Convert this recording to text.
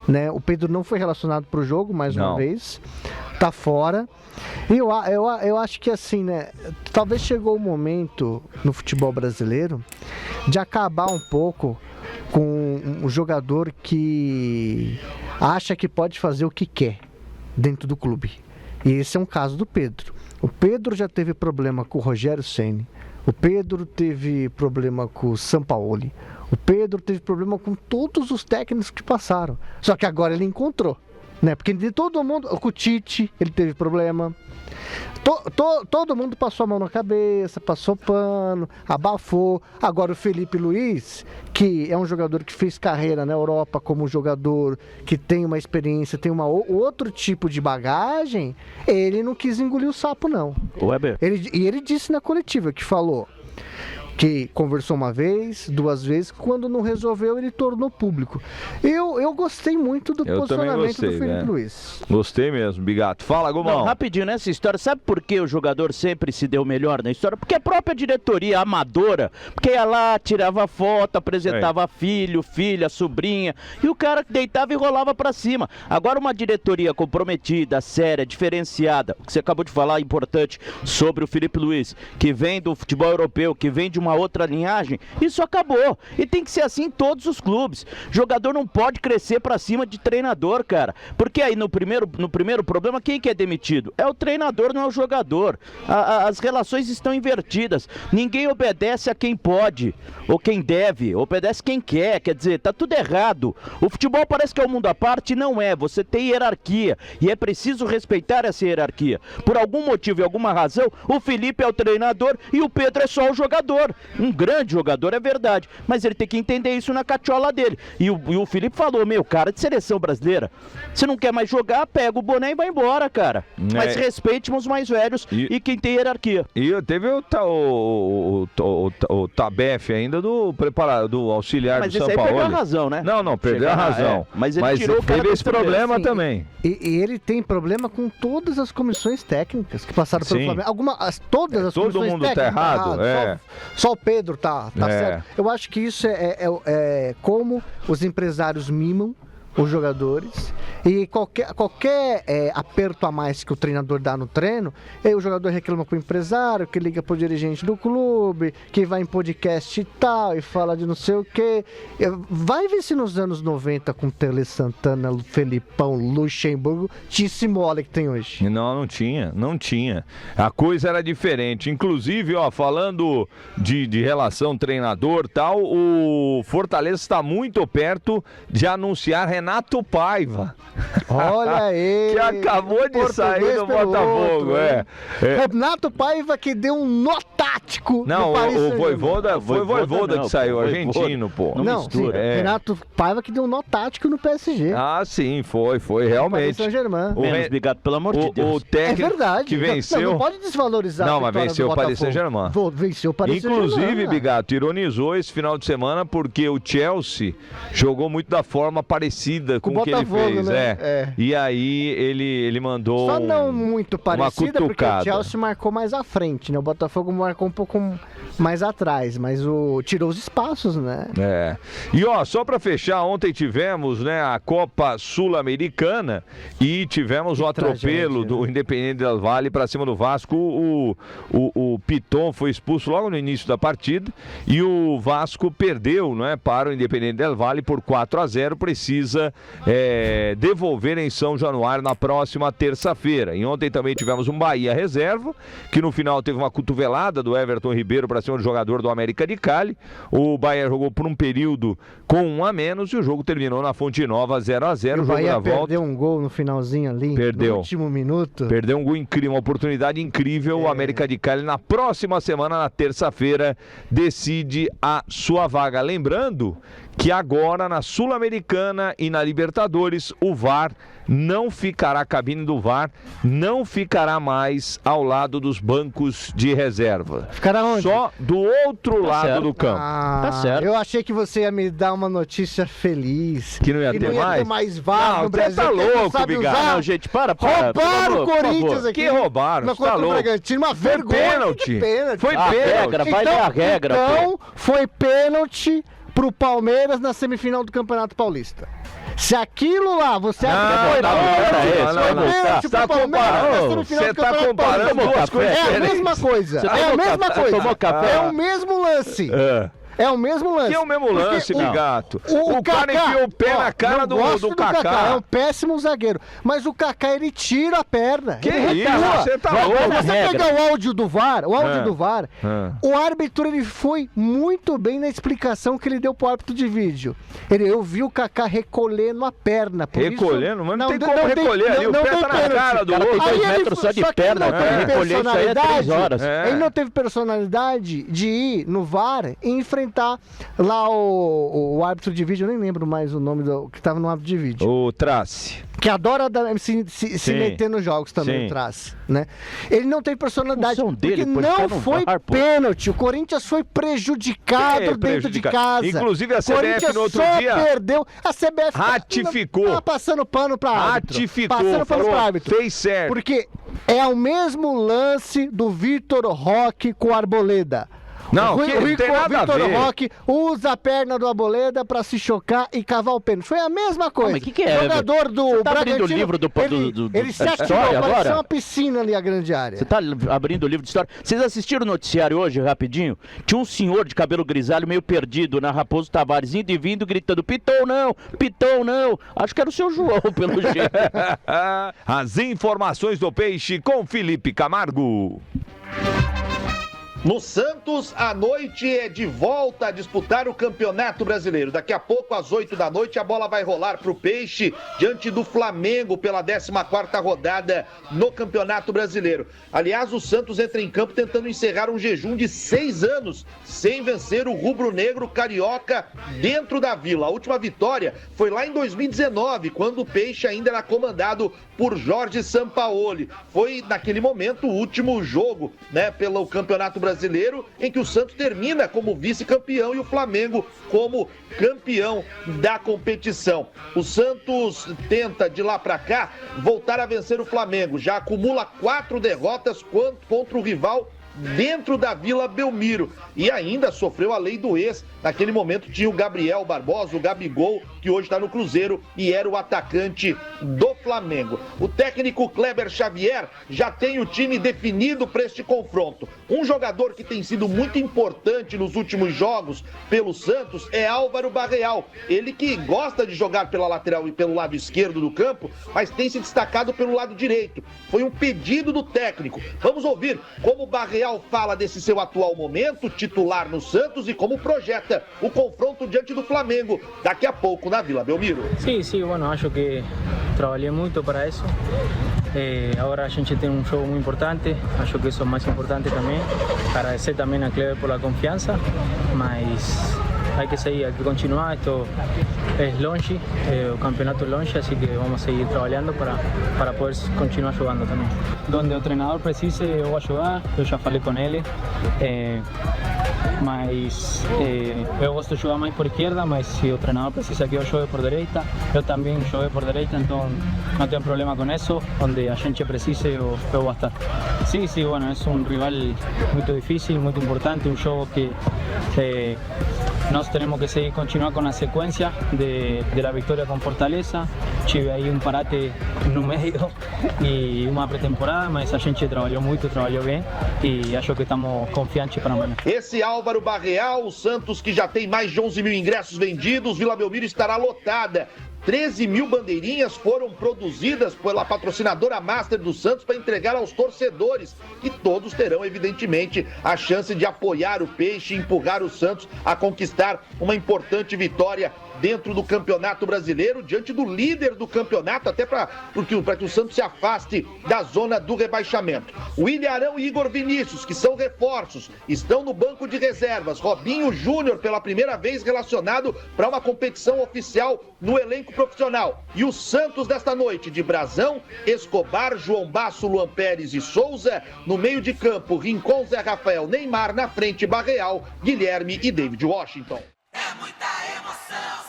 né? O Pedro não foi relacionado para o jogo, mais uma vez. Tá fora. E eu acho que assim, né? Talvez chegou o momento no futebol brasileiro de acabar um pouco com um jogador que acha que pode fazer o que quer dentro do clube. E esse é um caso do Pedro. O Pedro já teve problema com o Rogério Ceni. O Pedro teve problema com o Sampaoli. O Pedro teve problema com todos os técnicos que passaram. Só que agora ele encontrou, né? Porque de todo mundo, com o Tite, ele teve problema. Todo mundo passou a mão na cabeça, passou pano, abafou. Agora o Felipe Luiz, que é um jogador que fez carreira na Europa como jogador, que tem uma experiência, tem outro tipo de bagagem, ele não quis engolir o sapo, não. Ele disse na coletiva que falou que conversou uma vez, 2 vezes, quando não resolveu, ele tornou público. Eu gostei muito do posicionamento do Felipe Luiz. Gostei mesmo, Bigato. Fala, Gomão. Não, rapidinho, nessa história, sabe por que o jogador sempre se deu melhor na história? Porque a própria diretoria amadora, porque ia lá, tirava foto, apresentava filho, filha, sobrinha, e o cara deitava e rolava pra cima. Agora uma diretoria comprometida, séria, diferenciada, o que você acabou de falar, importante, sobre o Felipe Luiz, que vem do futebol europeu, que vem de uma outra linhagem, isso acabou. E tem que ser assim em todos os clubes. Jogador não pode crescer pra cima de treinador, cara. Porque aí no primeiro problema, quem que é demitido? É o treinador, não é o jogador. As relações estão invertidas. Ninguém obedece a quem pode ou quem deve. Obedece quem quer. Quer dizer, tá tudo errado. O futebol parece que é um mundo à parte e não é. Você tem hierarquia e é preciso respeitar essa hierarquia. Por algum motivo e alguma razão, o Felipe é o treinador e o Pedro é só o jogador. Um grande jogador, é verdade, mas ele tem que entender isso na cachola dele. E o Felipe falou, cara de seleção brasileira, você não quer mais jogar, pega o boné e vai embora, cara. Mas respeite os mais velhos e quem tem hierarquia. E teve o Tabef ainda do auxiliar do São Paulo. Mas esse aí perdeu a razão, né? Não, perdeu a razão. Mas ele tirou o cara teve esse problema assim, também. E ele tem problema com todas as comissões técnicas que passaram pelo Flamengo. Todas as comissões técnicas. Todo mundo tá errado. Só o Pedro tá certo. Eu acho que isso é como os empresários mimam os jogadores e qualquer aperto a mais que o treinador dá no treino, aí o jogador reclama com o empresário, que liga pro dirigente do clube, que vai em podcast e tal, e fala de não sei o que. Vai ver se nos anos 90 com Tele Santana, Felipão, Luxemburgo, tinha esse mole que tem hoje. Não tinha. A coisa era diferente. Inclusive, falando de relação treinador e tal, o Fortaleza está muito perto de anunciar Renato Paiva. Olha aí. Que acabou de sair do Botafogo. Renato Paiva que deu um nó tático. Não, o Voivoda foi o Voivoda que saiu, argentino, pô. Não, mistura. Renato Paiva que deu um nó tático no PSG. Ah, sim, foi realmente. Saint-Germain. Menos Bigato, pelo amor de Deus. O técnico verdade. que venceu. Não pode desvalorizar. Não, mas venceu o Paris Saint-Germain. Venceu o Paris Saint-Germain. Inclusive, Bigato, ironizou esse final de semana porque o Chelsea jogou muito da forma parecida com o que ele fez. Né? E aí ele mandou. Só não muito parecida, porque o Chelsea marcou mais à frente, né? O Botafogo marcou um pouco mais atrás, mas tirou os espaços, né? E só pra fechar, ontem tivemos, né, a Copa Sul-Americana e tivemos o atropelo do Independente Del Valle pra cima do Vasco. O Piton foi expulso logo no início da partida e o Vasco perdeu, né, para o Independente Del Valle por 4-0. Precisa devolver em São Januário na próxima terça-feira. E ontem também tivemos um Bahia reserva, que no final teve uma cotovelada do Everton Ribeiro para cima do jogador do América de Cali. O Bahia jogou por um período com 1 a menos e o jogo terminou na Fonte Nova 0-0. O Bahia perdeu um gol no finalzinho ali, no último minuto. Perdeu um gol incrível, uma oportunidade incrível. O América de Cali na próxima semana, na terça-feira, decide a sua vaga. Lembrando que agora na Sul-Americana e na Libertadores o VAR não ficará, a cabine do VAR não ficará mais ao lado dos bancos de reserva. Ficará onde? Só do outro lado do campo. Tá certo. Eu achei que você ia me dar uma notícia feliz. Que não ia ter mais? Mais VAR no Brasil. Tá louco, Bigato. Não, gente, para. Roubaram o Corinthians aqui. Que roubaram? Tá louco. Uma vergonha. Pênalti. Foi pênalti. Vai ler a regra. Então, foi pênalti pro Palmeiras na semifinal do Campeonato Paulista. Se aquilo lá, você acha que Você tá comparando duas coisas. É a mesma coisa. É a mesma coisa. É o mesmo lance. É o mesmo lance. Que é o mesmo lance, Bigato. O cara enfiou o pé na cara do Kaká. É um péssimo zagueiro. Mas o Kaká, ele tira a perna. Que isso? Você tá louco. Você pegar o áudio do VAR, o árbitro, ele foi muito bem na explicação que ele deu pro árbitro de vídeo. Eu vi o Kaká recolhendo a perna. Recolhendo? Mas não tem como recolher ali. O pé tá na cara do outro. Tem 2 metros só de perna. Recolher isso aí é 3 horas. Ele não teve personalidade de ir no VAR e enfrentar lá o árbitro de vídeo, eu nem lembro mais o nome do que tava no árbitro de vídeo. O Trace. Que adora se meter nos jogos também, o Trace, né? Ele não tem personalidade, porque não foi pênalti. O Corinthians foi prejudicado dentro de casa. Inclusive a CBF no outro dia perdeu. A CBF ratificou. Tá passando pano pra árbitro. Ratificou. Passando pano pra árbitro. Fez certo. Porque é o mesmo lance do Vitor Roque com o Arboleda. Não, o Vitor Roque usa a perna do Arboleda pra se chocar e cavar o pênalti. Foi a mesma coisa. Mas que é? Jogador do Você tá Bragantino, abrindo o livro ele se atirou, parecia uma piscina ali, a grande área. Você tá abrindo o livro de história. Vocês assistiram o noticiário hoje, rapidinho? Tinha um senhor de cabelo grisalho meio perdido na Raposo Tavares, indo e vindo, gritando, pitou não, pitou não. Acho que era o seu João, pelo jeito. As informações do Peixe com Felipe Camargo. No Santos, a noite é de volta a disputar o Campeonato Brasileiro. Daqui a pouco, às 8 da noite, a bola vai rolar para o Peixe diante do Flamengo pela 14ª rodada no Campeonato Brasileiro. Aliás, o Santos entra em campo tentando encerrar um jejum de 6 anos sem vencer o rubro-negro carioca dentro da Vila. A última vitória foi lá em 2019, quando o Peixe ainda era comandado por Jorge Sampaoli. Foi, naquele momento, o último jogo, né, pelo Campeonato Brasileiro, em que o Santos termina como vice-campeão e o Flamengo como campeão da competição. O Santos tenta, de lá para cá, voltar a vencer o Flamengo. Já acumula 4 derrotas contra o rival dentro da Vila Belmiro. E ainda sofreu a lei do ex. Naquele momento tinha o Gabriel Barbosa, o Gabigol, que hoje está no Cruzeiro e era o atacante do Flamengo. O técnico Kleber Xavier já tem o time definido para este confronto. Um jogador que tem sido muito importante nos últimos jogos pelo Santos é Álvaro Barreal. Ele que gosta de jogar pela lateral e pelo lado esquerdo do campo, mas tem se destacado pelo lado direito. Foi um pedido do técnico. Vamos ouvir como o Barreal fala desse seu atual momento, titular no Santos, e como projeta o confronto diante do Flamengo daqui a pouco na Vila Belmiro. Sí, bueno, acho que trabalhei muito para isso. Agora a gente tem um jogo muito importante, acho que isso é o mais importante também. Agradecer também a Kleber por a confiança, mas hay que seguir, hay que continuar, esto es longe, el campeonato es longe, así que vamos a seguir trabajando para poder continuar jugando también. Donde el entrenador precise, eu vou ajudar, eu já falei com ele, mas eu gosto de jogar mais por izquierda, mas se o treinador precisa que eu jogue por direita, eu também joguei por direita, então não tenho problema com isso, onde a gente precise eu vou estar. Sí, bueno, es un rival muy difícil, muy importante, un jogo que nós temos que seguir, continuar com a sequência de la victoria com Fortaleza. Tive aí um parate no meio e uma pré-temporada, mas a gente trabalhou muito, trabalhou bem e acho que estamos confiantes para amanhã. Esse Álvaro Barreal, o Santos que já tem mais de 11 mil ingressos vendidos, Vila Belmiro estará lotada. 13 mil bandeirinhas foram produzidas pela patrocinadora Master do Santos para entregar aos torcedores, e todos terão, evidentemente, a chance de apoiar o Peixe e empurrar o Santos a conquistar uma importante vitória dentro do Campeonato Brasileiro, diante do líder do campeonato, até para que o Santos se afaste da zona do rebaixamento. William Arão e Igor Vinícius, que são reforços, estão no banco de reservas. Robinho Júnior, pela primeira vez relacionado para uma competição oficial no elenco profissional. E o Santos desta noite, de Brazão, Escobar, João Basso, Luan Pérez e Souza. No meio de campo, Rincon, Zé Rafael, Neymar. Na frente, Barreal, Guilherme e David Washington. É muita emoção.